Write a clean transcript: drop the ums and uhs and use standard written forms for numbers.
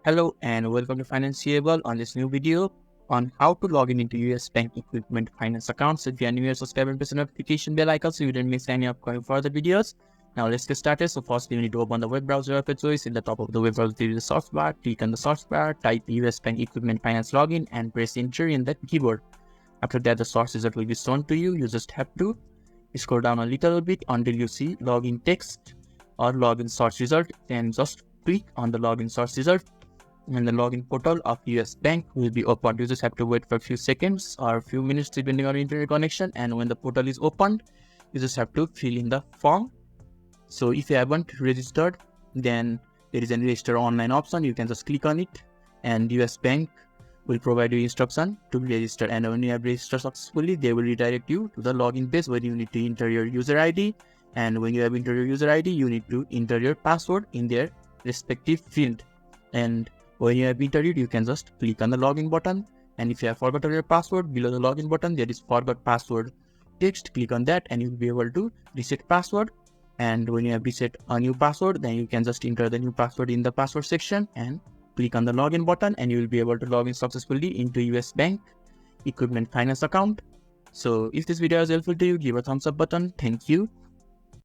Hello and welcome to Financeable. On this new video on how to log in into US Bank Equipment Finance accounts. If you are new, subscribe and press the notification bell icon so you don't miss any upcoming further videos. Now let's get started. So first you need to open the web browser of your choice. In the top of the web browser there is a search bar. Click on the search bar, type US Bank Equipment Finance login and press enter in the keyboard. After that the search result will be shown to you. You just have to scroll down a little bit until you see login text or login search result. Then just click on the login search result. And the login portal of US Bank will be opened. You just have to wait for a few seconds or a few minutes depending on internet connection, and when the portal is opened you just have to fill in the form. So if you haven't registered, then there is a register online option. You can just click on it and US Bank will provide you instruction to register, and when you have registered successfully they will redirect you to the login page where you need to enter your user ID, and when you have entered your user ID you need to enter your password in their respective field. And when you have entered it, you can just click on the login button, and if you have forgotten your password, below the login button there is forgot password text. Click on that and you'll be able to reset password. And when you have reset a new password, then you can just enter the new password in the password section and click on the login button, and you will be able to log in successfully into US Bank Equipment Finance account. So if this video is helpful to you, give a thumbs up button. Thank you.